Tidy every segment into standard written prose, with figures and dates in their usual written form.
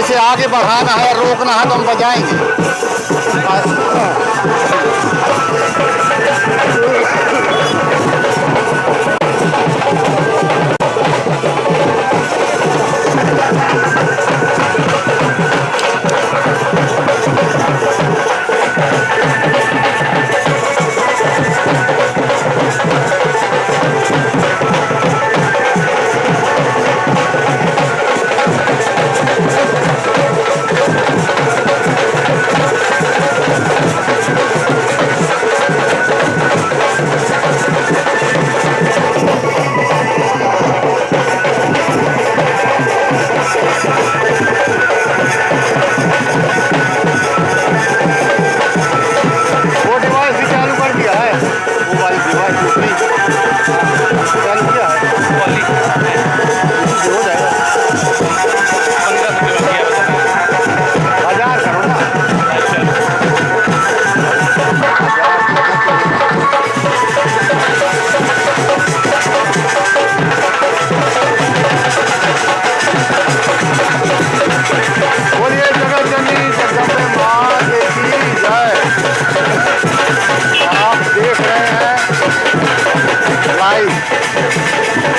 इसे आगे बढ़ाना है, रोकना है तो हम बजाएंगे।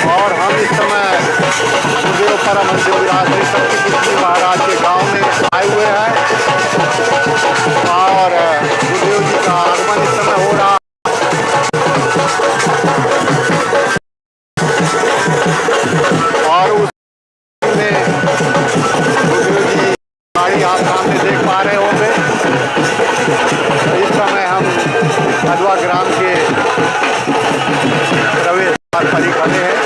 और हम इस समय गुरुदेव परम हंस योगीराज श्री सत्यकीर्ति महाराज के गांव में आए हुए हैं और गुरुदेव जी का आगमन इस समय हो रहा और उसमें गुरुदेव जी गाड़ी आप सामने देख पा रहे होंगे। इस समय हम हदवा ग्राम के प्रवेश द्वार पर ही खड़े हैं।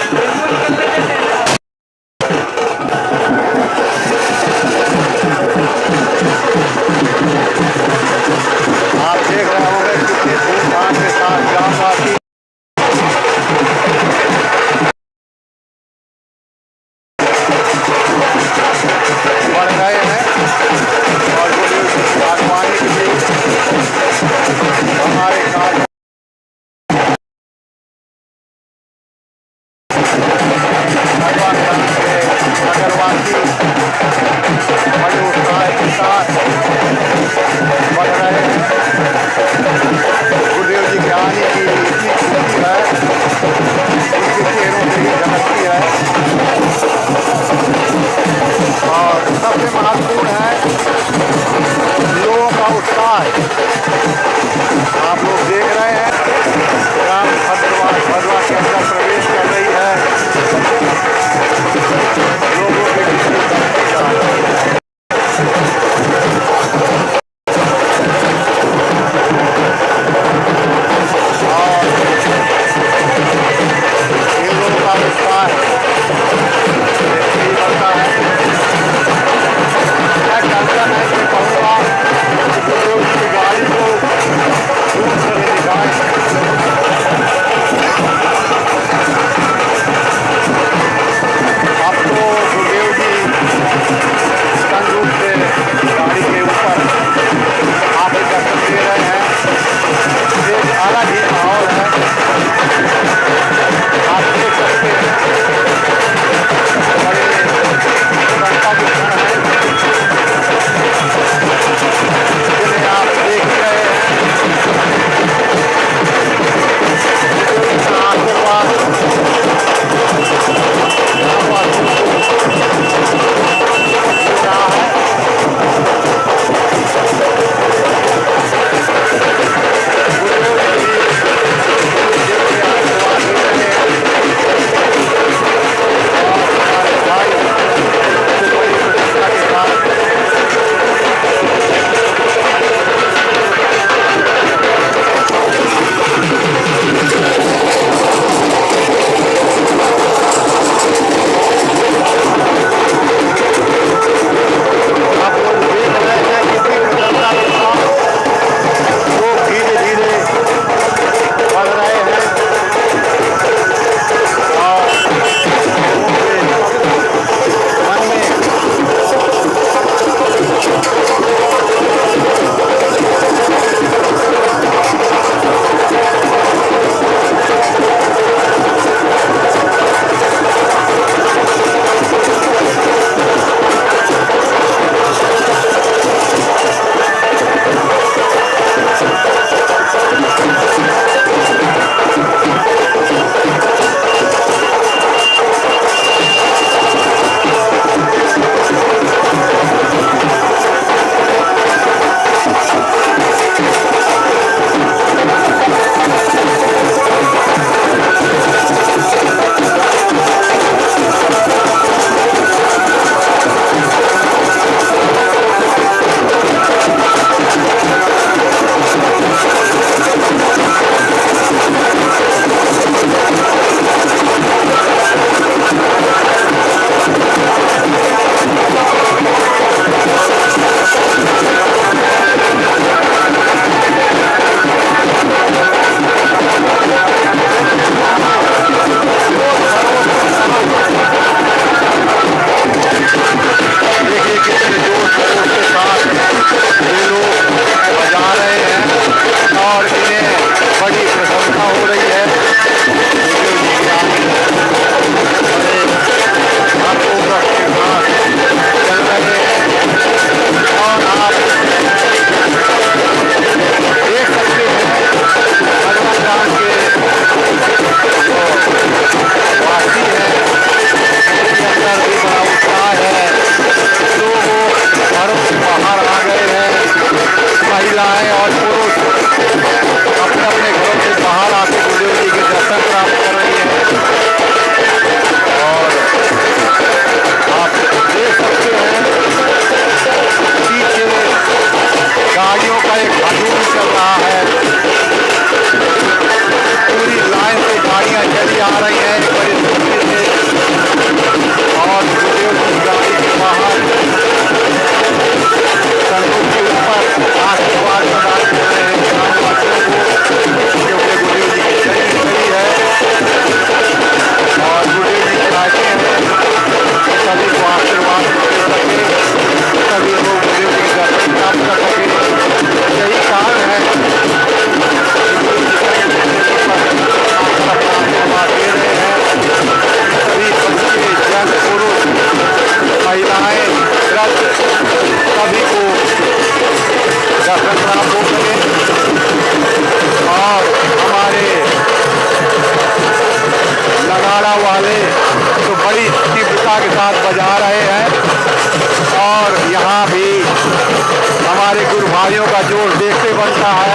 भाइयों का जोश देखते बनता है।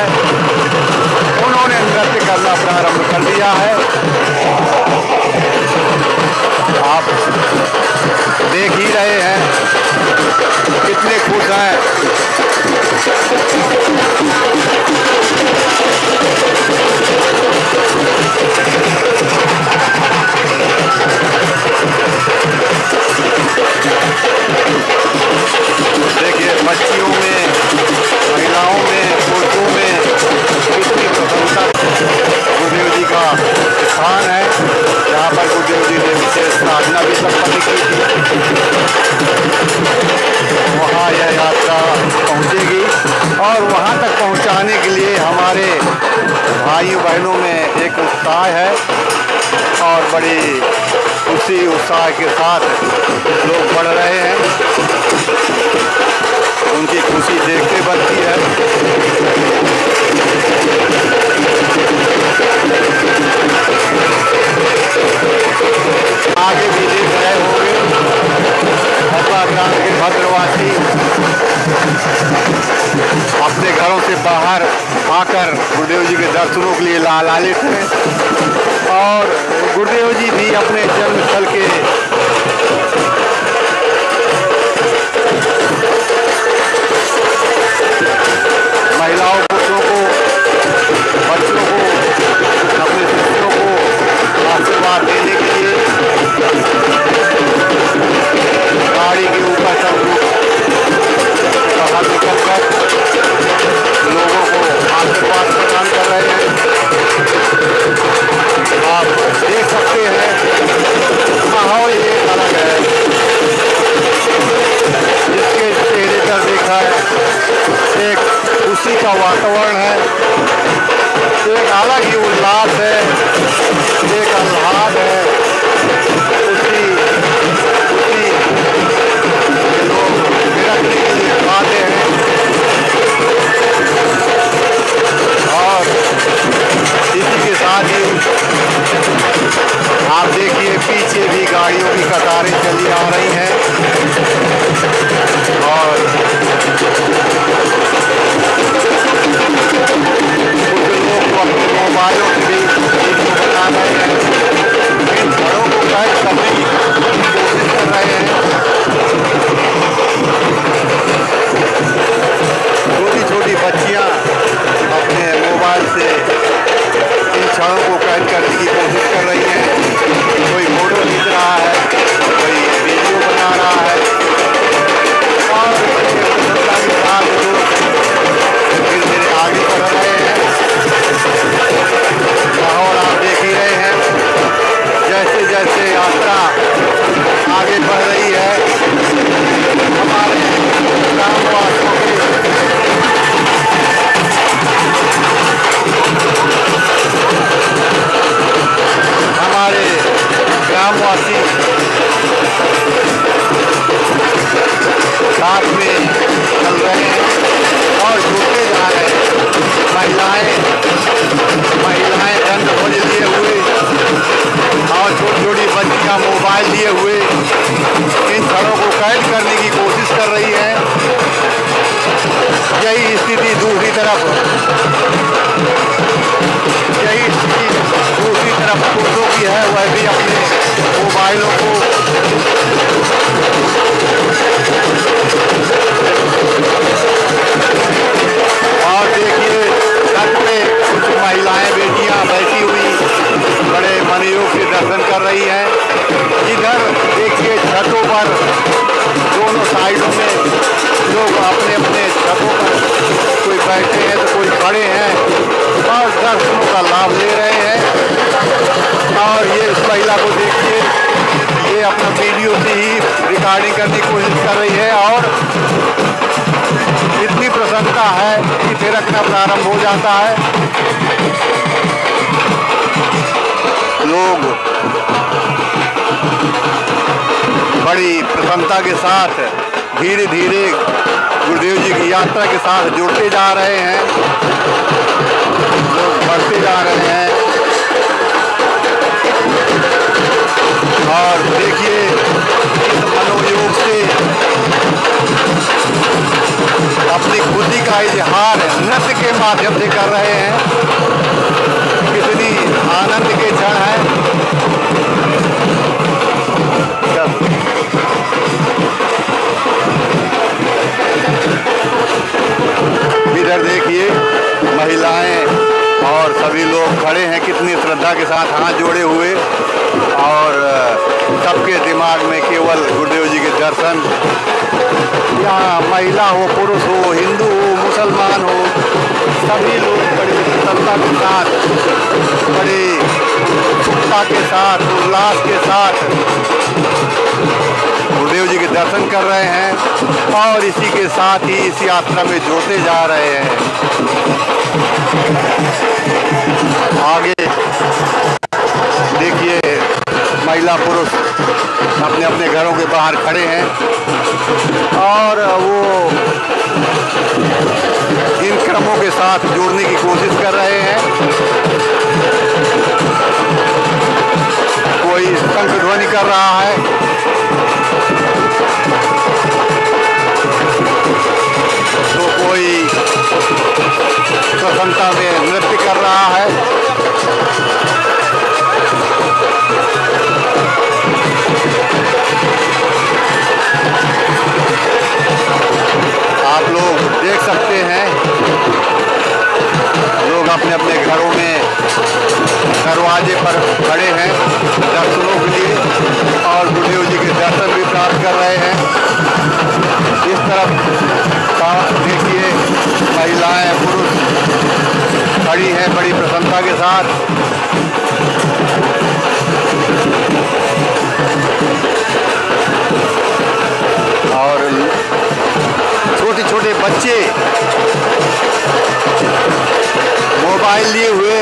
उन्होंने नृत्य करना प्रारंभ कर दिया है। आप देख ही रहे हैं कितने खुश हैं। देखिए बच्चियों में, महिलाओं में, पुरुषों में कितनी प्रसन्नता। गुरुदेव जी का स्थान है जहाँ पर गुरुदेव जी ने विशेष साधना भी संपन्न की थी। वहाँ यह यात्रा पहुँचेगी और वहाँ तक पहुँचाने के लिए हमारे भाइयों बहनों में एक उत्साह है और बड़ी उसी उत्साह के साथ लोग बढ़ रहे हैं। उनकी खुशी देखते बनती है। आगे भी देख रहे होंगे हरदा ग्राम के भद्रवासी अपने घरों से बाहर आकर गुरुदेव जी के दर्शनों के लिए लालायित हैं और गुरुदेव जी भी अपने जन्मस्थल के महिलाओं, पुरुषों को, बच्चों को, अपने शिष्यों को आशीर्वाद देने के लिए गाड़ी के ऊपर सब बाहर निकल कर लोगों को आशीर्वाद प्रदान कर रहे हैं। आप देख सकते हैं माहौल एक अलग है। जिसके चेहरे पर देखा है एक खुशी का वातावरण है, एक अलग ही उल्लास है, एक आह्लाद है। खुशी लोग निरखने के लिए आते हैं और इसी के साथ ही आप देखिए पीछे भी गाड़ियों की कतारें चली आ रही हैं और कुछ लोग तो अपने मोबाइलों से भी वीडियो बना रहे हैं, इन घरों को कैद करने की कोशिश कर रहे हैं। छोटी छोटी बच्चियां अपने मोबाइल से इन क्षणों को कैद करने की कोशिश कर रही हैं। कोई फोटो खींच रहा है, कोई वीडियो बना रहा है और प्रसन्नता के साथ लोग धीरे धीरे आगे बढ़ रहे हैं। माहौल आप देख ही रहे हैं। जैसे जैसे यात्रा आगे बढ़ रही है हमारे ग्रामवासियों ग्रामवासी साथ में चल रहे हैं और जुड़ते जा रहे हैं। महिलाएं दंड ध्वज लिए हुए और छोटी छोटी बच्चियां मोबाइल लिए हुए इन सड़कों को कैद करने की कोशिश कर रही है। यही स्थिति दूसरी तरफ पुरुषों की है। वह भी अपने मोबाइलों को और देखिए छत पे कुछ महिलाएं, बेटियां बैठी हुई बड़े मनयोग से दर्शन कर रही हैं। इधर देखिए छतों पर दोनों साइडों में लोग अपने अपने छतों पर कोई बैठे हैं तो कोई खड़े हैं और दर्शनों का लाभ ले रहे हैं। और ये इस महिला को देखिए, ये अपना वीडियो से ही रिकॉर्डिंग करने की कोशिश कर रही है और इतनी प्रसन्नता है कि थिरकना प्रारंभ हो जाता है। लोग बड़ी प्रसन्नता के साथ धीरे धीरे गुरुदेव जी की यात्रा के साथ जुड़ते जा रहे हैं। लोग बढ़ते जा रहे हैं और देखिए इस मनोयोग से अपनी खुशी का का इजहार नृत्य के माध्यम से कर रहे हैं। कितनी आनंद के क्षण है। इधर देखिए महिलाएं और सभी लोग खड़े हैं, कितनी श्रद्धा के साथ हाथ जोड़े हुए, और सबके दिमाग में केवल गुरुदेव जी के दर्शन। यहाँ महिला हो, पुरुष हो, हिंदू हो, मुसलमान हो, सभी लोग बड़ी प्रसन्नता के साथ, बड़ी उत्सुकता के साथ, उल्लास के साथ गुरुदेव जी के दर्शन कर रहे हैं और इसी के साथ ही इस यात्रा में जुड़ते जा रहे हैं। आगे देखिए महिला पुरुष अपने अपने घरों के बाहर खड़े हैं और वो इन क्रमों के साथ जोड़ने की कोशिश कर रहे हैं। कोई शंख ध्वनि कर रहा है, तो कोई प्रसन्नता में नृत्य कर रहा है। आप लोग देख सकते हैं, लोग अपने अपने घरों में दरवाजे पर खड़े हैं दर्शनों के लिए और गुरुदेव जी के दर्शन भी प्राप्त कर रहे हैं। इस तरफ देखिए महिलाएं पुरुष खड़ी हैं बड़ी प्रसन्नता के साथ। और छोटे छोटे बच्चे मोबाइल लिए हुए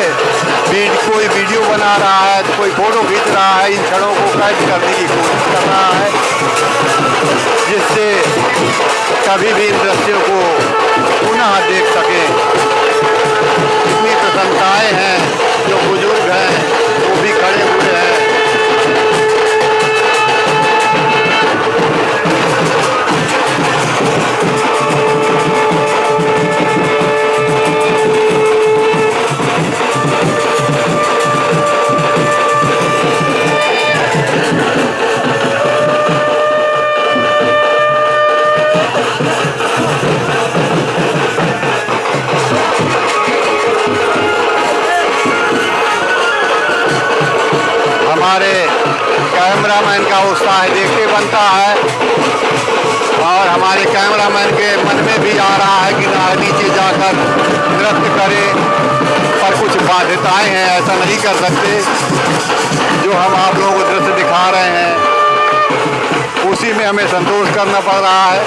कोई वीडियो बना रहा है, तो कोई फोटो खींच रहा है, इन क्षणों को कैद करने की कोशिश कर रहा है, जिससे कभी भी इन दृश्यों को पुनः देख सकें। इतनी प्रसन्नताएं हैं, जो बुजुर्ग हैं वो भी खड़े हुए हैं। हमारे कैमरामैन का उत्साह देखते बनता है और हमारे कैमरामैन के मन में भी आ रहा है कि नीचे जाकर नृत्य करे, पर कुछ बाध्यताएं हैं, ऐसा नहीं कर सकते। जो हम आप लोगों को दृश्य दिखा रहे हैं उसी में हमें संतोष करना पड़ रहा है।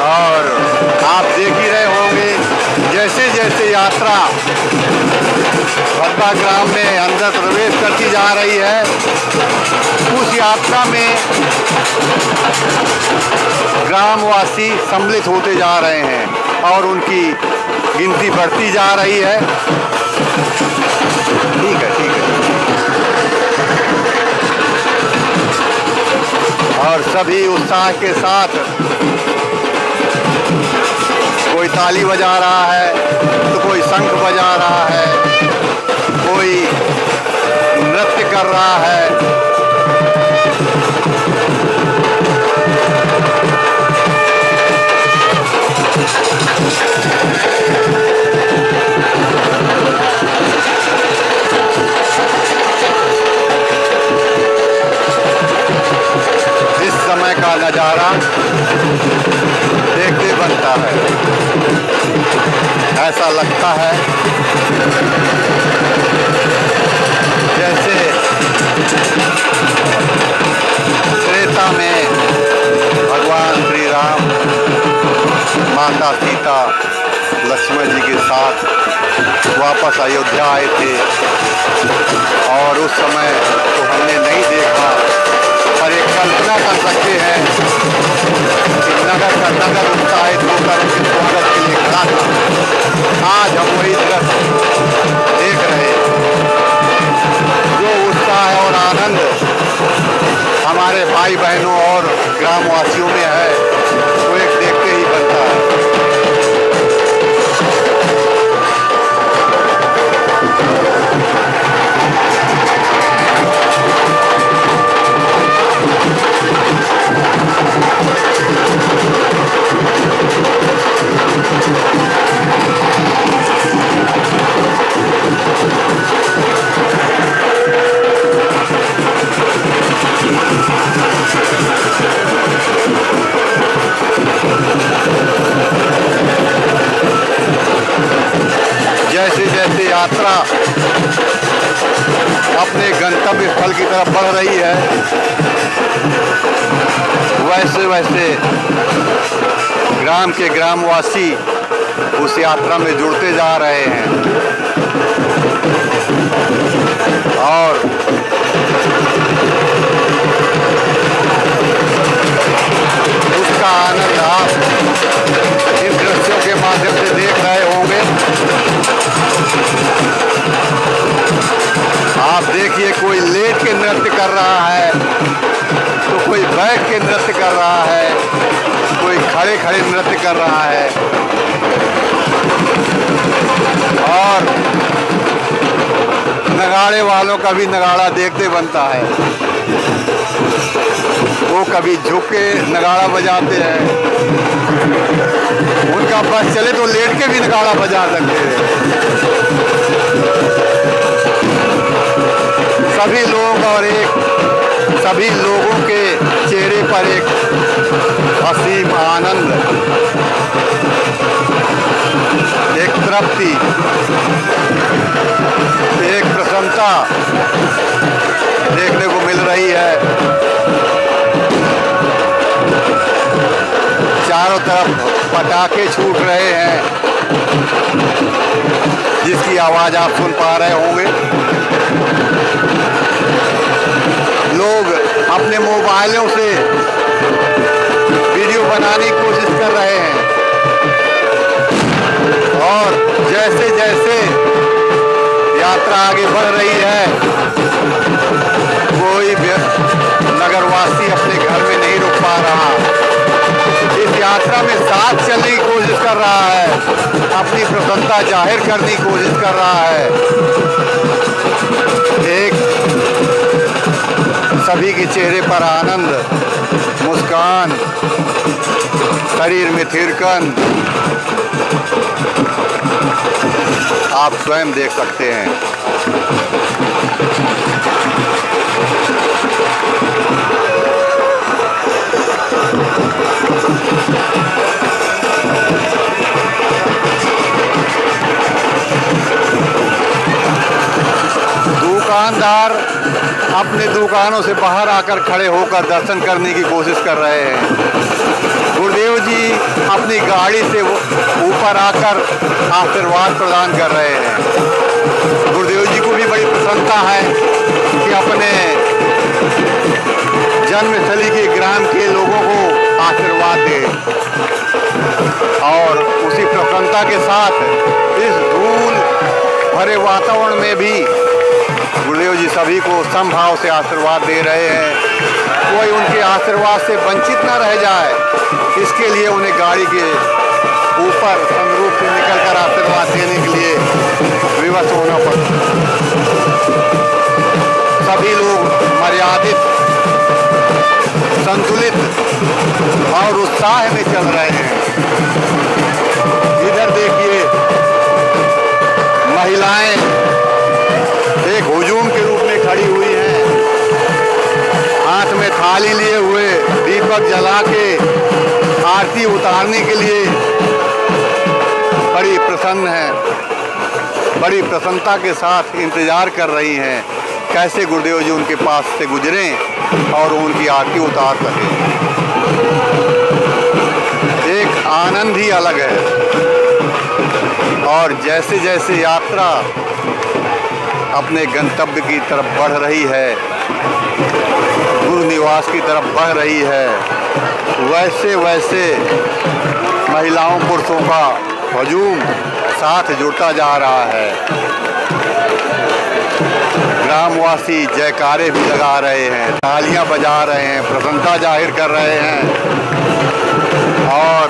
और आप देख ही रहे होंगे जैसे जैसे यात्रा भद्दा ग्राम में अंदर प्रवेश करती जा रही है, उस यात्रा में ग्रामवासी सम्मिलित होते जा रहे हैं और उनकी गिनती बढ़ती जा रही है। ठीक है, ठीक है। और सभी उत्साह के साथ कोई ताली बजा रहा है, तो कोई शंख बजा रहा है, कोई नृत्य कर रहा है। इस समय का नज़ारा देखते बनता है। ऐसा लगता है जैसे त्रेता में भगवान श्री राम माता सीता लक्ष्मण जी के साथ वापस अयोध्या आए थे, और उस समय तो हमने नहीं देखा, पर एक कल्पना कर सकते हैं कि नगर का नगर उत्साहित होकर उनके स्वागत के लिए खड़ा था। आज हम वही दृश्य देख रहे हैं। जो उत्साह और आनंद हमारे भाई बहनों और ग्रामवासियों में है, वो एक देख तरफ बढ़ रही है, वैसे वैसे ग्राम के ग्रामवासी उस यात्रा में जुड़ते जा रहे हैं और उसका आनंद आप इन दृश्यों के माध्यम से देख रहे होंगे। आप देखिए, कोई लेट के नृत्य कर रहा है तो कोई बैठ के नृत्य कर रहा है, कोई खड़े खड़े नृत्य कर रहा है और नगाड़े वालों का भी नगाड़ा देखते बनता है। वो कभी झुक के नगाड़ा बजाते हैं, उनका बस चले तो लेट के भी नगाड़ा बजा सकते हैं। सभी लोग और सभी लोगों के चेहरे पर एक असीम आनंद, एक तृप्ति, एक प्रसन्नता देखने को मिल रही है। चारों तरफ पटाखे छूट रहे हैं जिसकी आवाज़ आप सुन पा रहे होंगे। लोग अपने मोबाइलों से वीडियो बनाने की कोशिश कर रहे हैं और जैसे जैसे यात्रा आगे बढ़ रही है, कोई नगरवासी अपने घर में नहीं रुक पा रहा, इस यात्रा में साथ चलने की कोशिश कर रहा है, अपनी प्रसन्नता जाहिर करने की कोशिश कर रहा है। एक सभी के चेहरे पर आनंद, मुस्कान, शरीर में थिरकन आप स्वयं देख सकते हैं। दुकानदार अपने दुकानों से बाहर आकर खड़े होकर दर्शन करने की कोशिश कर रहे हैं। गुरुदेव जी अपनी गाड़ी से ऊपर आकर आशीर्वाद प्रदान कर रहे हैं। गुरुदेव जी को भी बड़ी प्रसन्नता है कि अपने जन्मस्थली के ग्राम के लोगों को आशीर्वाद दे और उसी प्रसन्नता के साथ इस धूल भरे वातावरण में भी गुरुदेव जी सभी को समभाव से आशीर्वाद दे रहे हैं। कोई उनके आशीर्वाद से वंचित न रह जाए, इसके लिए उन्हें गाड़ी के ऊपर सनरूफ से निकलकर आशीर्वाद देने के लिए विवश होना पड़ता। सभी लोग मर्यादित, संतुलित और उत्साह में चल रहे हैं। इधर देखिए, महिलाएं एक हुजूम के रूप में खड़ी हुई हैं, हाथ में थाली लिए हुए दीपक जला के आरती उतारने के लिए बड़ी प्रसन्न है, बड़ी प्रसन्नता के साथ इंतजार कर रही हैं कैसे गुरुदेव जी उनके पास से गुजरें और उनकी आरती उतार सकें। एक आनंद ही अलग है और जैसे जैसे यात्रा अपने गंतव्य की तरफ बढ़ रही है, गुरु निवास की तरफ बढ़ रही है, वैसे वैसे महिलाओं पुरुषों का हजूम साथ जुड़ता जा रहा है। ग्रामवासी जयकारे भी लगा रहे हैं, तालियां बजा रहे हैं, प्रसन्नता जाहिर कर रहे हैं और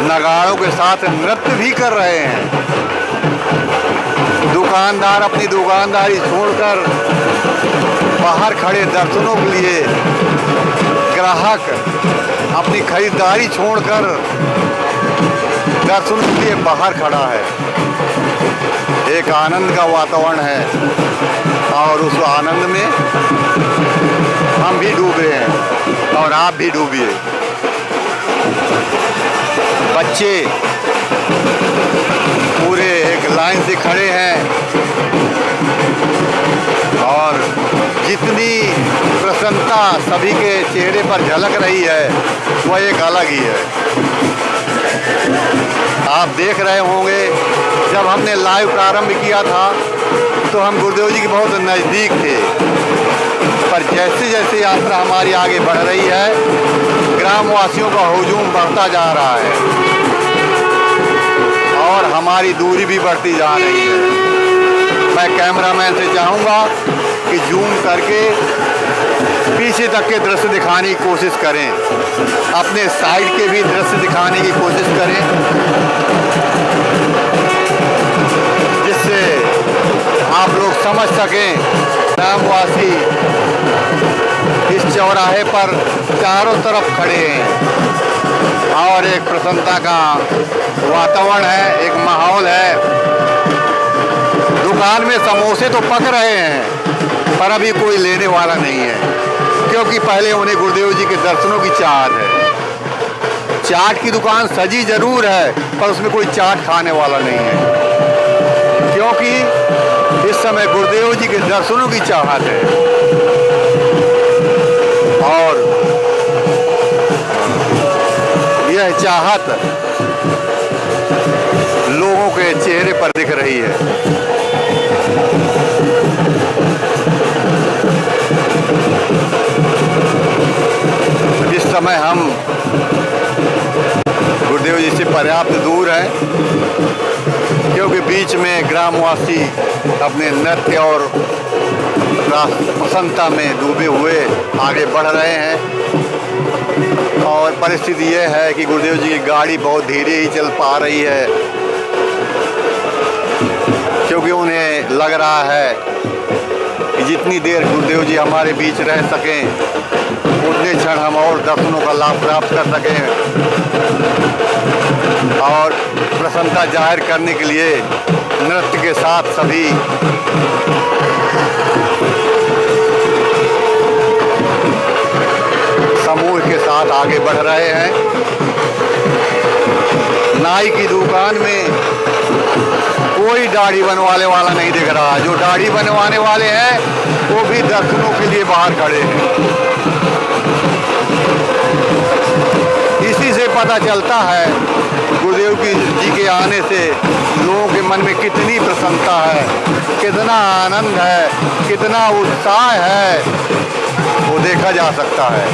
नगाड़ों के साथ नृत्य भी कर रहे हैं। दुकानदार अपनी दुकानदारी छोड़कर बाहर खड़े दर्शनों के लिए, ग्राहक अपनी खरीदारी छोड़कर दर्शनों के लिए बाहर खड़ा है। एक आनंद का वातावरण है और उस आनंद में हम भी डूबे हैं और आप भी डूबिए। बच्चे पूरे एक लाइन से खड़े हैं जितनी प्रसन्नता सभी के चेहरे पर झलक रही है वह एक अलग ही है। आप देख रहे होंगे जब हमने लाइव प्रारंभ किया था तो हम गुरुदेव जी के बहुत नज़दीक थे, पर जैसे जैसे यात्रा हमारी आगे बढ़ रही है ग्रामवासियों का हुजूम बढ़ता जा रहा है और हमारी दूरी भी बढ़ती जा रही है। मैं कैमरामैन से चाहूँगा कि जूम करके पीछे तक के दृश्य दिखाने की कोशिश करें, अपने साइड के भी दृश्य दिखाने की कोशिश करें, जिससे आप लोग समझ सकें ग्रामवासी इस चौराहे पर चारों तरफ खड़े हैं और एक प्रसन्नता का वातावरण है, एक माहौल है। दुकान में समोसे तो पक रहे हैं पर अभी कोई लेने वाला नहीं है, क्योंकि पहले उन्हें गुरुदेव जी के दर्शनों की चाहत है। चाट की दुकान सजी जरूर है पर उसमें कोई चाट खाने वाला नहीं है, क्योंकि इस समय गुरुदेव जी के दर्शनों की चाहत है। और यह चाहत लोगों के चेहरे पर दिख रही है। इस समय हम गुरुदेव जी से पर्याप्त दूर हैं, क्योंकि बीच में ग्रामवासी अपने नृत्य और प्रसन्नता में डूबे हुए आगे बढ़ रहे हैं। और परिस्थिति यह है कि गुरुदेव जी की गाड़ी बहुत धीरे ही चल पा रही है, क्योंकि उन्हें लग रहा है कि जितनी देर गुरुदेव जी हमारे बीच रह सकें उतने क्षण हम और दर्शनों का लाभ प्राप्त कर सकें और प्रसन्नता जाहिर करने के लिए नृत्य के साथ सभी समूह के साथ आगे बढ़ रहे हैं। नाई की दुकान में कोई दाढ़ी बनवाने वाला नहीं दिख रहा, जो दाढ़ी बनवाने वाले हैं वो भी दर्शनों के लिए बाहर खड़े हैं। इसी से पता चलता है गुरुदेव जी के आने से लोगों के मन में कितनी प्रसन्नता है, कितना आनंद है, कितना उत्साह है, वो देखा जा सकता है।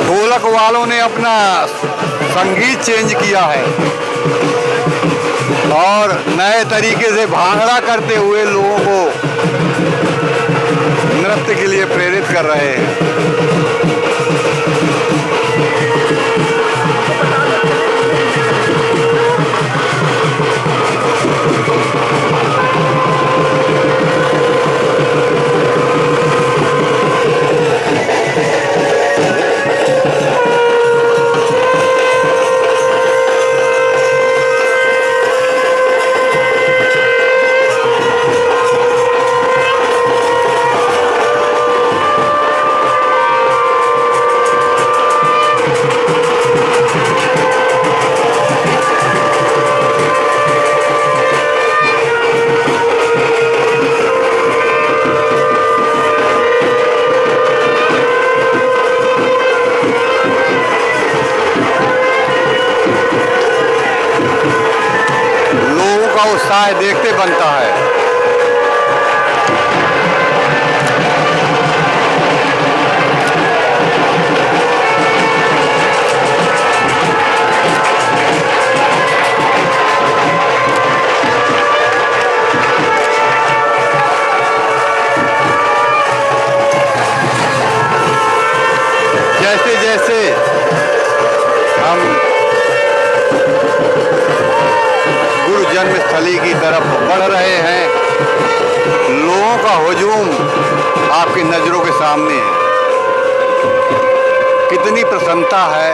ढोलक वालों ने अपना संगीत चेंज किया है और नए तरीके से भांगड़ा करते हुए लोगों को नृत्य के लिए प्रेरित कर रहे हैं। उत्साह देखते बनता है। जैसे जैसे हम गुरु जन्म स्थल गली की तरफ बढ़ रहे हैं। लोगों का हुजूम आपकी नज़रों के सामने है। कितनी प्रसन्नता है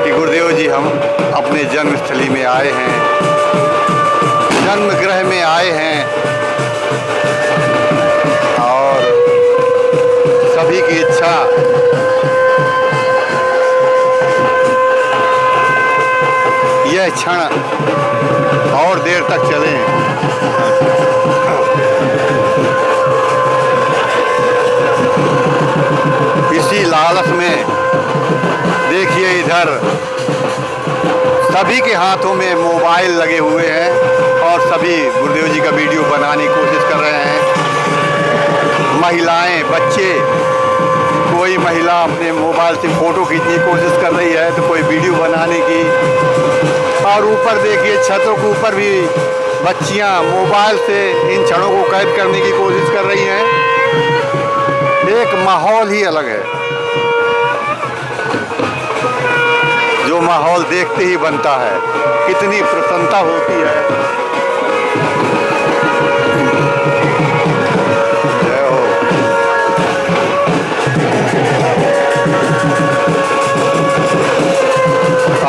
कि गुरुदेव जी हम अपने जन्मस्थली में आए हैं, जन्म गृह में आए हैं और सभी की इच्छा यह क्षण और देर तक चले। इसी लालच में देखिए इधर सभी के हाथों में मोबाइल लगे हुए हैं और सभी गुरुदेव जी का वीडियो बनाने की कोशिश कर रहे हैं। महिलाएं, बच्चे, कोई महिला अपने मोबाइल से फ़ोटो खींचने की कोशिश कर रही है तो कोई वीडियो बनाने की। और ऊपर देखिए छतों के ऊपर भी बच्चियां मोबाइल से इन क्षणों को कैद करने की कोशिश कर रही हैं। एक माहौल ही अलग है, जो माहौल देखते ही बनता है। कितनी प्रसन्नता होती है। जय हो।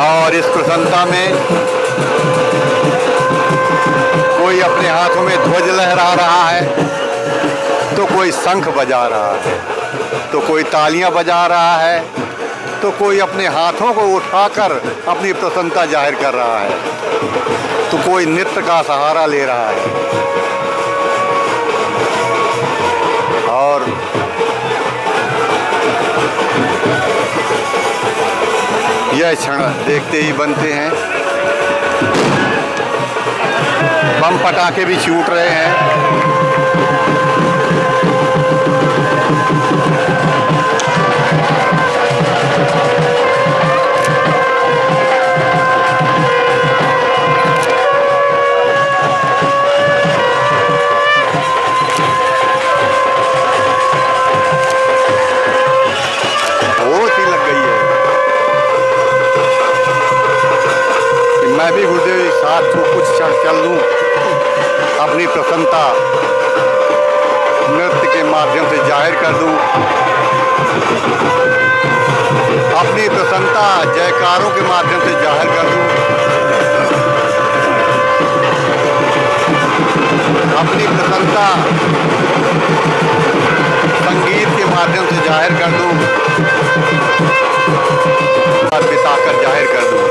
और इस प्रसन्नता में कोई अपने हाथों में ध्वज लहरा रहा है, तो कोई शंख बजा रहा है, तो कोई तालियां बजा रहा है, तो कोई अपने हाथों को उठाकर अपनी प्रसन्नता जाहिर कर रहा है, तो कोई नृत्य का सहारा ले रहा है। और यह क्षण देखते ही बनते हैं। बम पटाखे भी छूट रहे हैं। मैं भी गुरुदेव जी साथ को कुछ क्षण चल लूँ, अपनी प्रसन्नता नृत्य के माध्यम से जाहिर कर दूँ, अपनी प्रसन्नता जयकारों के माध्यम से जाहिर कर दूँ, अपनी प्रसन्नता संगीत के माध्यम से जाहिर कर दूँ, बिताकर जाहिर कर दूँ।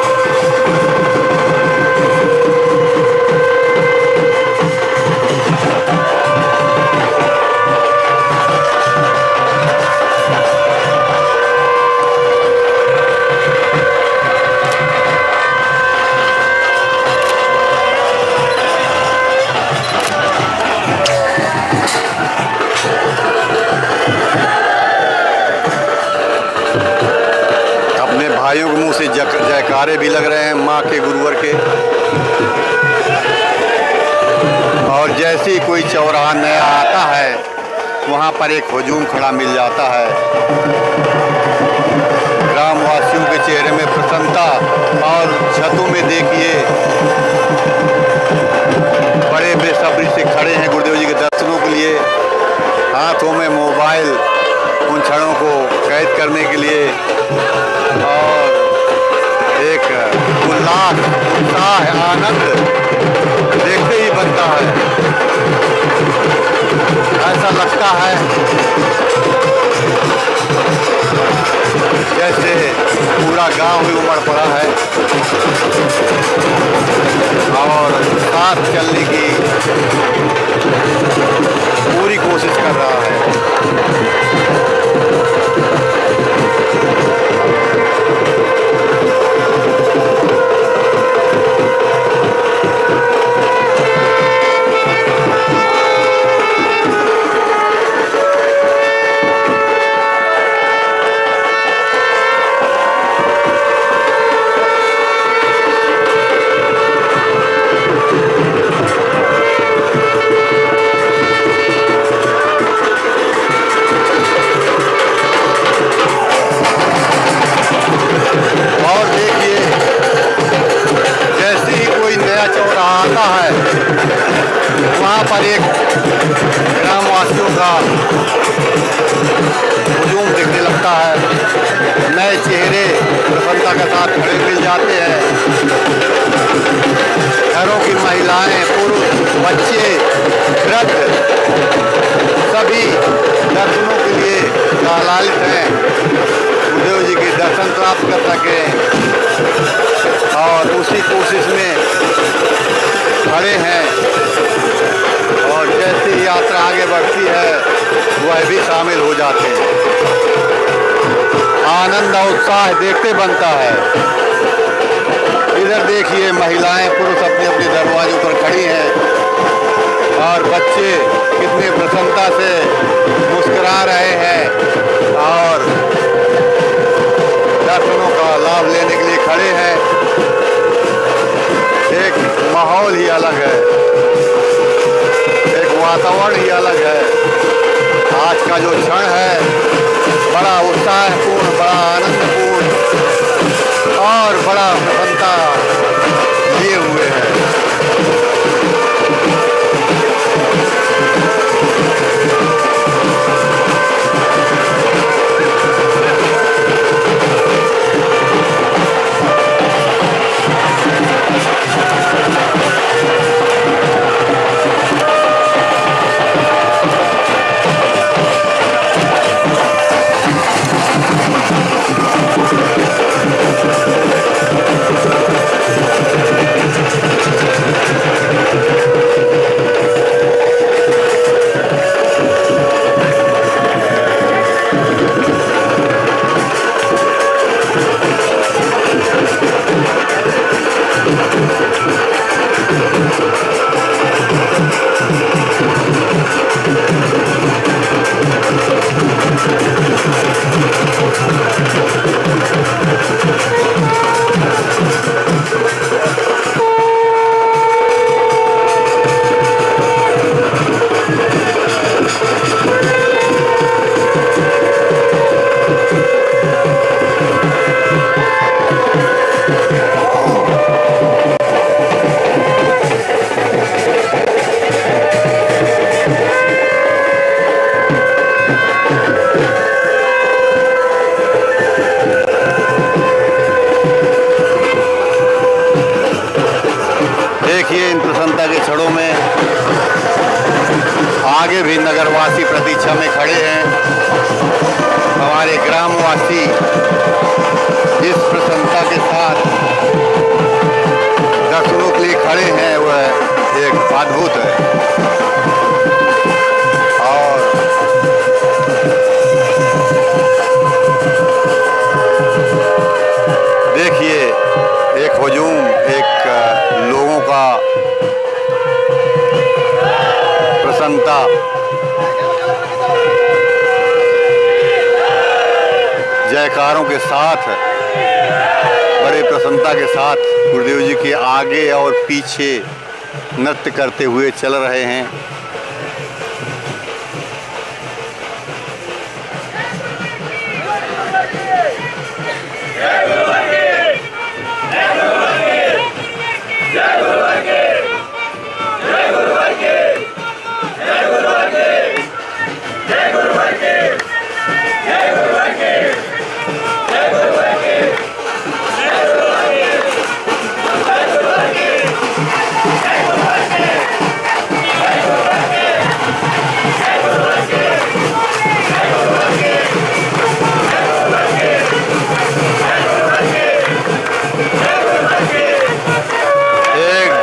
भाइयों के मुंह से जयकारे भी लग रहे हैं माँ के गुरुवर के। और जैसे ही कोई चौराहा नया आता है वहाँ पर एक हुजूम खड़ा मिल जाता है। ग्रामवासियों के चेहरे में प्रसन्नता और छतों में देखिए बड़े बेसब्री से खड़े हैं गुरुदेव जी के दर्शनों के लिए, हाथों में मोबाइल उन क्षणों को कैद करने के लिए। और एक उल्लास, उत्साह, आनंद देखते ही बनता है। ऐसा लगता है जैसे पूरा गांव ही उमड़ पड़ा है और साथ चलने की पूरी कोशिश कर रहा है। पर एक ग्रामवासियों का हुजूम दिखने लगता है। नए चेहरे प्रसन्नता के साथ खड़े मिल जाते हैं। घरों की महिलाएं, पुरुष, बच्चे, वृद्ध सभी दर्शनों के लिए लालायित हैं, गुरुदेव जी के दर्शन प्राप्त कर सकें, और उसी कोशिश में खड़े हैं। और जैसे यात्रा आगे बढ़ती है वह भी शामिल हो जाते हैं। आनंद और उत्साह देखते बनता है। इधर देखिए महिलाएं, पुरुष अपने अपने दरवाजों पर खड़ी हैं और बच्चे कितनी प्रसन्नता से मुस्कुरा रहे हैं और दर्शनों का लाभ लेने के लिए खड़े हैं। एक माहौल ही अलग है, एक वातावरण ही अलग है। आज का जो क्षण है बड़ा उत्साहपूर्ण, बड़ा आनंदपूर्ण और बड़ा प्रसन्नता लिए हुए है। देखिए इन प्रसन्नता के क्षणों में आगे भी नगरवासी प्रतीक्षा में खड़े हैं। हमारे ग्रामवासी इस प्रसन्नता के साथ दर्शनों के लिए खड़े हैं, वह एक अद्भुत है। और देखिए एक हुजूम, एक लोगों का प्रसन्नता, जयकारों के साथ, बड़े प्रसन्नता के साथ गुरुदेव जी के आगे और पीछे नृत्य करते हुए चल रहे हैं।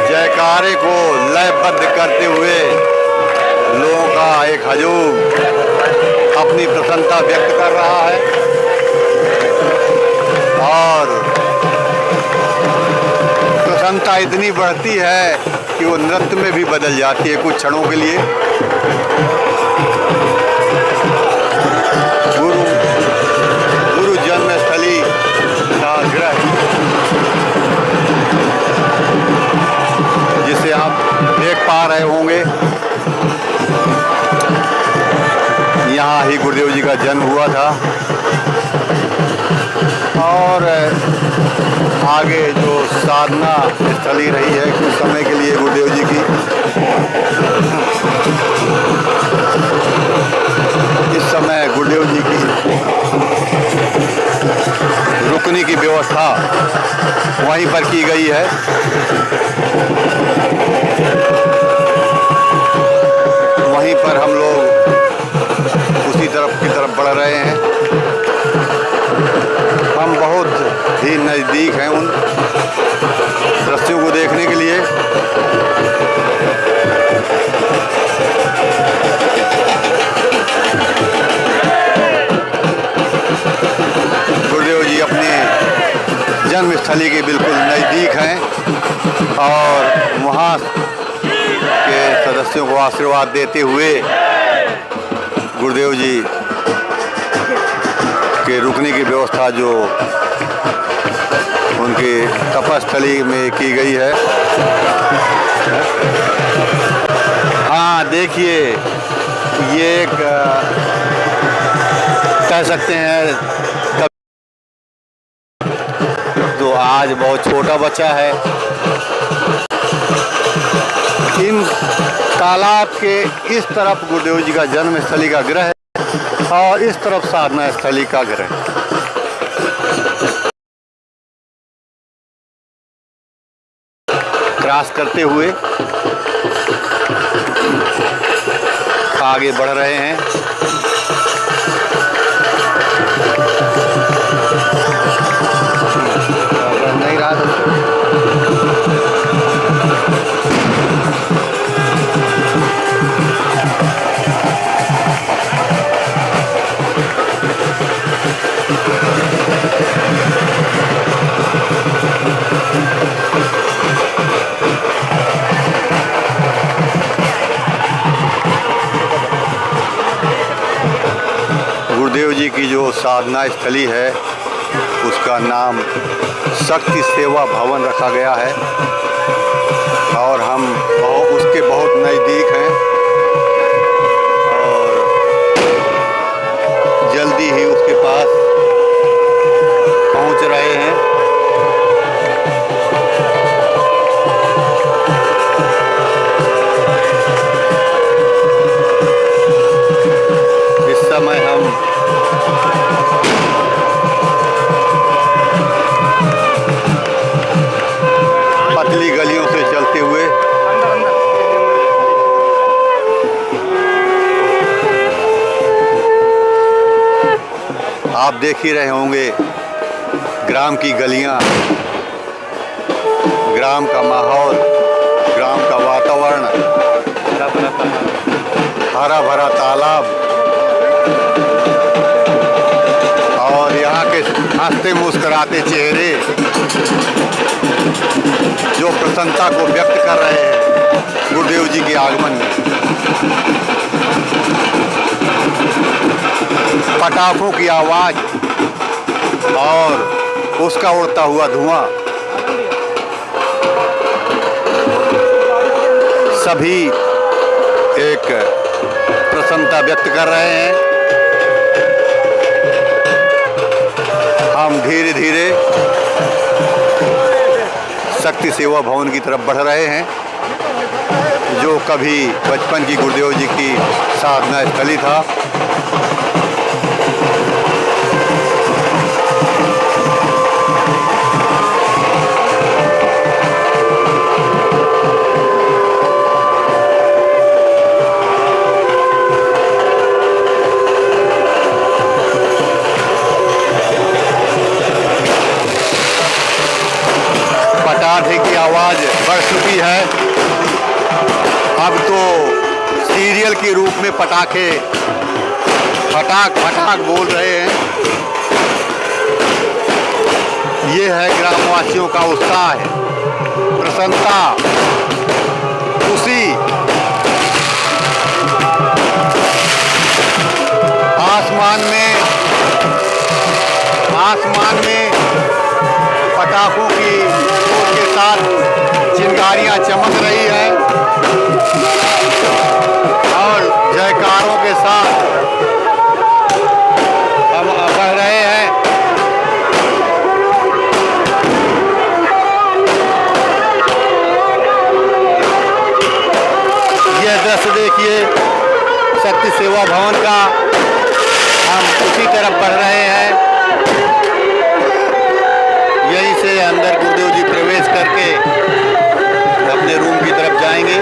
जयकारे को लयबद्ध करते हुए लोगों का एक हजूम अपनी प्रसन्नता व्यक्त कर रहा है और प्रसन्नता इतनी बढ़ती है कि वो नृत्य में भी बदल जाती है कुछ क्षणों के लिए। गुरु जन्मस्थली का गृह, जिसे आप देख पा रहे होंगे, यहाँ ही गुरुदेव जी का जन्म हुआ था। और आगे जो साधना स्थली रही है कुछ समय के लिए गुरुदेव जी की, स्थली के बिल्कुल नज़दीक हैं और वहाँ के सदस्यों को आशीर्वाद देते हुए गुरुदेव जी के रुकने की व्यवस्था जो उनके तपस्थली में की गई है। हाँ देखिए, ये एक कह सकते हैं तो आज बहुत छोटा बच्चा है। इन तालाब के इस तरफ गुरुदेव जी का जन्म स्थली का गृह है और इस तरफ साधना स्थली का गृह। क्रॉस करते हुए आगे बढ़ रहे हैं। नहीं रहा गुरुदेव जी की जो साधना स्थली है उसका नाम शक्ति सेवा भवन रखा गया है और हम उसके बहुत नज़दीक हैं और जल्दी ही उसके पास पहुंच रहे हैं। इस समय हम पतली गलियों से चलते हुए आप देख ही रहे होंगे ग्राम की गलियां, ग्राम का माहौल, ग्राम का वातावरण, हरा भरा तालाब और यहाँ के हंसते मुस्कुराते चेहरे जो प्रसन्नता को व्यक्त कर रहे हैं गुरुदेव जी के आगमन में। पटाखों की आवाज़ और उसका उड़ता हुआ धुआं सभी एक प्रसन्नता व्यक्त कर रहे हैं। हम धीरे धीरे शक्ति सेवा भवन की तरफ बढ़ रहे हैं जो कभी बचपन की गुरुदेव जी की साधना स्थली था। पटाखे की आवाज़ बढ़ चुकी है। अब तो सीरियल के रूप में पटाखे फटाक फटाक बोल रहे हैं। ये है ग्रामवासियों का उत्साह, प्रसन्नता, खुशी। आसमान में पटाखों की के साथ चिंगारियां चमक रही है और जयकारों के साथ हम बढ़ रहे हैं। यह दृश्य देखिए शक्ति सेवा भवन का, हम उसी तरफ बढ़ रहे हैं। यहीं से अंदर गुरुदेव जी प्रवेश करके अपने रूम की तरफ जाएंगे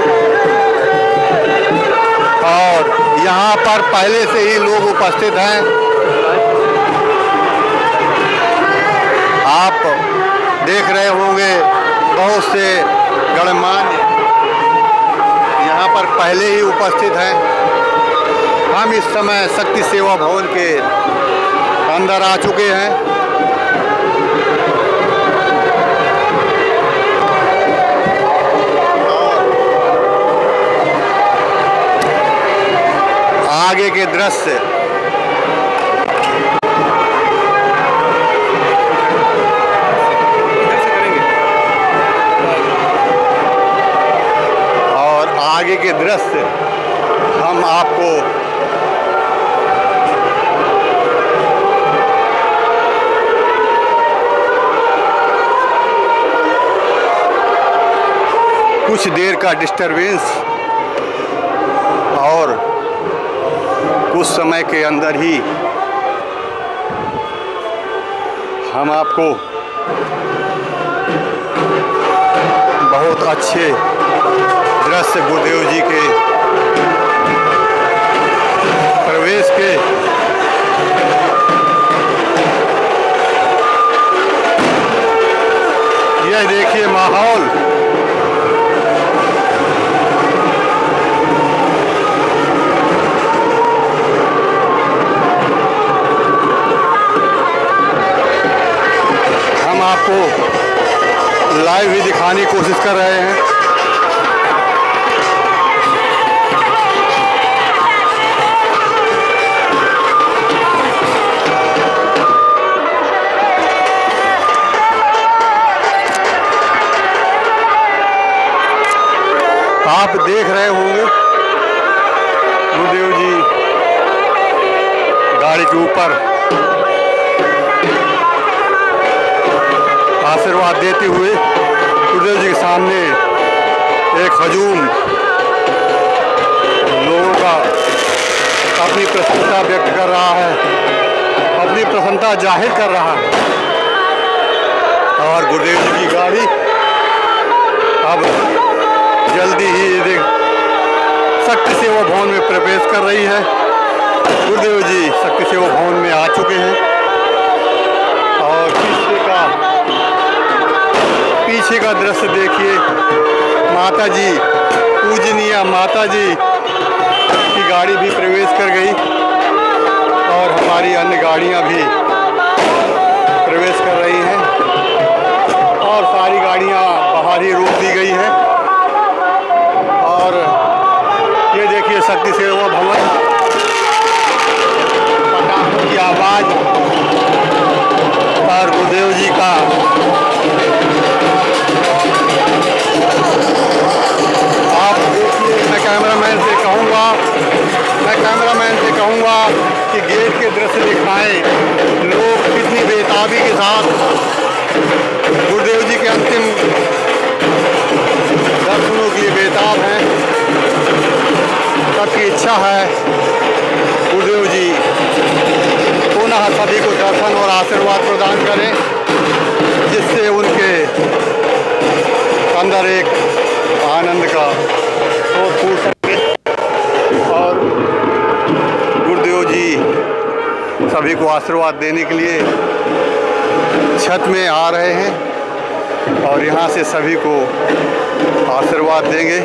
और यहाँ पर पहले से ही लोग उपस्थित हैं। आप देख रहे होंगे बहुत से गणमान्य यहाँ पर पहले ही उपस्थित हैं। हम इस समय शक्ति सेवा भवन के अंदर आ चुके हैं। आगे के दृश्य और आगे के दृश्य हम आपको कुछ देर का डिस्टरबेंस और कुछ समय के अंदर ही हम आपको बहुत अच्छे दृश्य गुरुदेव जी के प्रवेश के यह देखिए माहौल आपको लाइव ही दिखाने की कोशिश कर रहे हैं। आप देख रहे होंगे गुरुदेव जी गाड़ी के ऊपर आशीर्वाद देते हुए गुरुदेव जी के सामने एक हजूम लोगों का अपनी प्रसन्नता व्यक्त कर रहा है, अपनी प्रसन्नता जाहिर कर रहा है। और गुरुदेव जी की गाड़ी अब जल्दी ही शक्ति सेवा भवन में प्रवेश कर रही है। गुरुदेव जी शक्ति सेवा भवन में आ चुके हैं और पीछे का दृश्य देखिए, माता जी पूजनीय माता जी की गाड़ी भी प्रवेश कर गई और हमारी अन्य गाड़ियां भी प्रवेश कर रही हैं और सारी गाड़ियां बाहर ही रोक दी गई हैं। और ये देखिए शक्ति सेवा भवन, पटाखों की आवाज़ और गुरुदेव जी का आप देखिए। मैं कैमरामैन से कहूँगा कि गेट के दृश्य दिखाएं, लोग कितनी बेताबी के साथ गुरुदेव जी के अंतिम दर्शनों के लिए बेताब हैं। सबकी इच्छा है गुरुदेव जी पुनः सभी को दर्शन और आशीर्वाद प्रदान करें, जिससे उनके अंदर एक आनंद का स्रोत फूट सके। और गुरुदेव जी सभी को आशीर्वाद देने के लिए छत में आ रहे हैं और यहाँ से सभी को आशीर्वाद देंगे।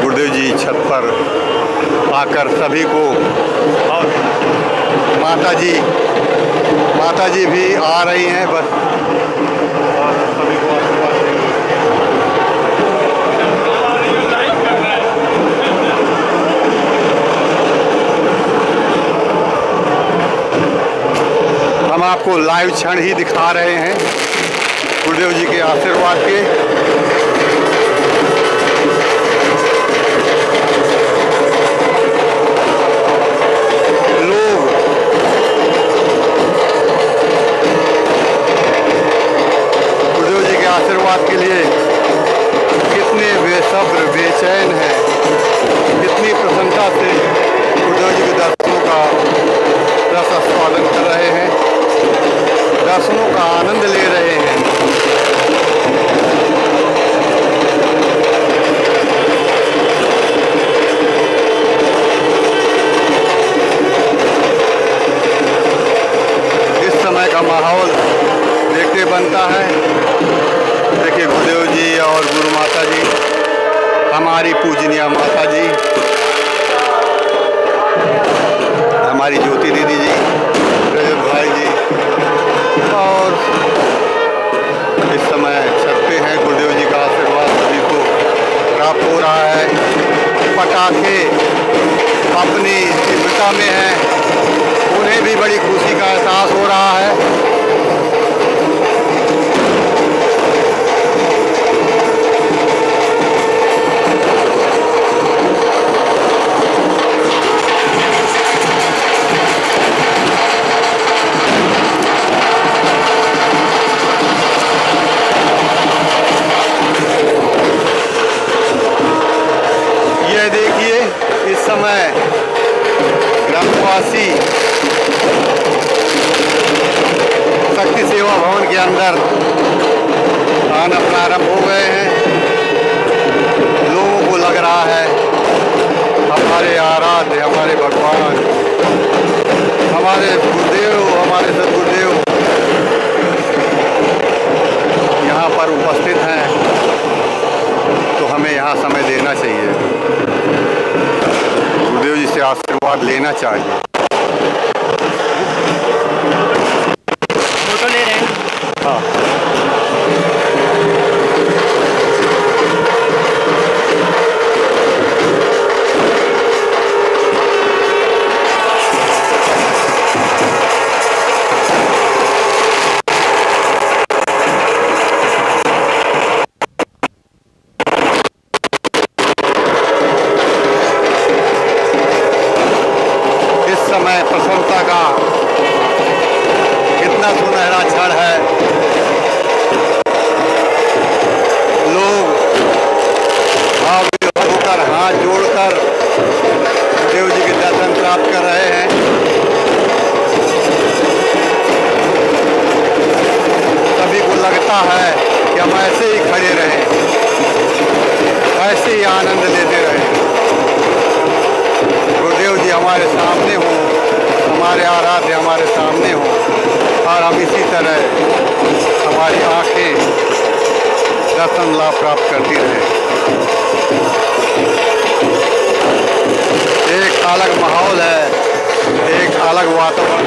गुरुदेव जी छत पर आकर सभी को, और माता जी भी आ रही हैं बस, और सभी को आशीर्वाद देंगे। हम आपको लाइव क्षण ही दिखा रहे हैं गुरुदेव जी के आशीर्वाद के। आशीर्वाद के लिए कितने बेसब्र बेचैन हैं, कितनी प्रसन्नता से गुरुदेव जी के दर्शनों का रस आस्वादन कर रहे हैं, दर्शनों का आनंद ले रहे हैं। इस समय का माहौल देखते बनता है। देखिए गुरुदेव जी और गुरु माता जी, हमारी पूजनीय माता जी, हमारी ज्योति दीदी जी, रजत भाई जी और सेवा में हैं उन्हें भी बड़ी खुशी का एहसास हो रहा है। देखिए इस समय ग्रामवासी शक्ति सेवा भवन के अंदर आना प्रारंभ हो गए हैं। लोगों को लग रहा है हमारे आराध्य, हमारे भगवान, हमारे गुरुदेव, हमारे सदगुरुदेव यहाँ पर उपस्थित हैं, तो हमें यहाँ समय देना चाहिए, गुरुदेव जी से आशीर्वाद लेना चाहिए। फोटो ले रहे हैं। हाँ, समय प्रसन्नता का कितना सुनहरा क्षण है। लोग भाव होकर हाथ जोड़कर देव जी के दर्शन प्राप्त कर रहे हैं। सभी को लगता है कि हम ऐसे ही खड़े रहें, ऐसे ही आनंद लेते रहें, गुरुदेव जी हमारे सामने हो, हमारे आराध्य हमारे सामने हो, और हम इसी तरह हमारी आंखें दर्शन लाभ प्राप्त करती रहे। एक अलग माहौल है, एक अलग वातावरण।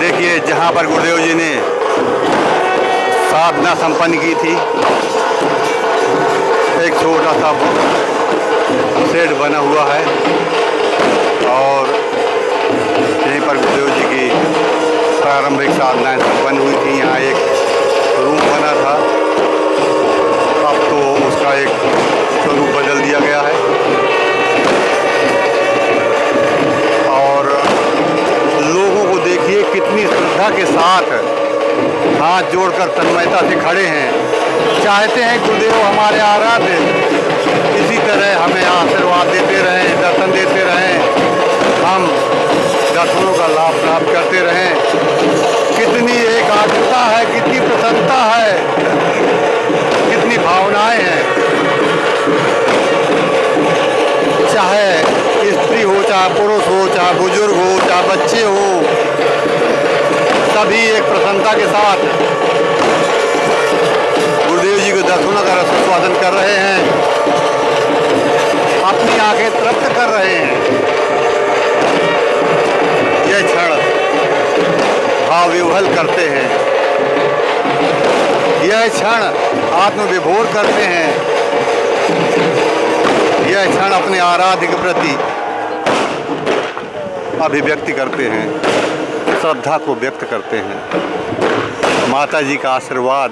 देखिए जहाँ पर गुरुदेव जी ने साधना संपन्न की थी, एक छोटा सा शेड बना हुआ है और यहीं पर गुरुदेव जी की प्रारंभिक साधनाएं संपन्न हुई थी। यहाँ एक रूम बना था, अब तो उसका एक स्वरूप बदल दिया गया है और लोगों को देखिए कितनी श्रद्धा के साथ हाथ जोड़कर तन्मयता से खड़े हैं, चाहते हैं गुरुदेव हमारे आराध्य इसी तरह हमें आशीर्वाद देते रहें, दर्शन देते रहें, हम दर्शनों का लाभ प्राप्त करते रहें। कितनी एकाग्रता है, कितनी प्रसन्नता है, कितनी भावनाएं हैं। चाहे स्त्री हो, चाहे पुरुष हो, चाहे बुजुर्ग हो, चाहे बच्चे हो, सभी एक प्रसन्नता के साथ गुरुदेव जी के दर्शनों का रसास्वादन कर रहे हैं, अपनी आंखें तृप्त कर रहे हैं। यह क्षण भाव विह्वल करते हैं, यह क्षण आत्मविभोर करते हैं, यह क्षण अपने आराध्य के प्रति अभिव्यक्ति करते हैं, श्रद्धा को व्यक्त करते हैं। माता जी का आशीर्वाद,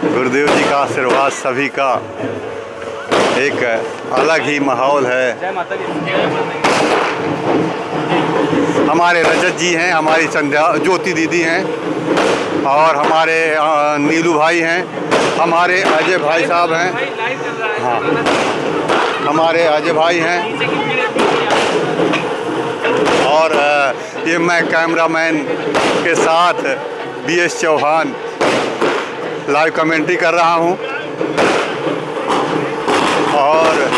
गुरुदेव जी का आशीर्वाद सभी का एक अलग ही माहौल है। हमारे रजत जी हैं, हमारी संध्या ज्योति दीदी हैं, और हमारे नीलू भाई हैं, हमारे अजय भाई साहब हैं, हाँ हमारे अजय भाई हैं, और ये मैं कैमरामैन के साथ BS चौहान लाइव कमेंट्री कर रहा हूँ। और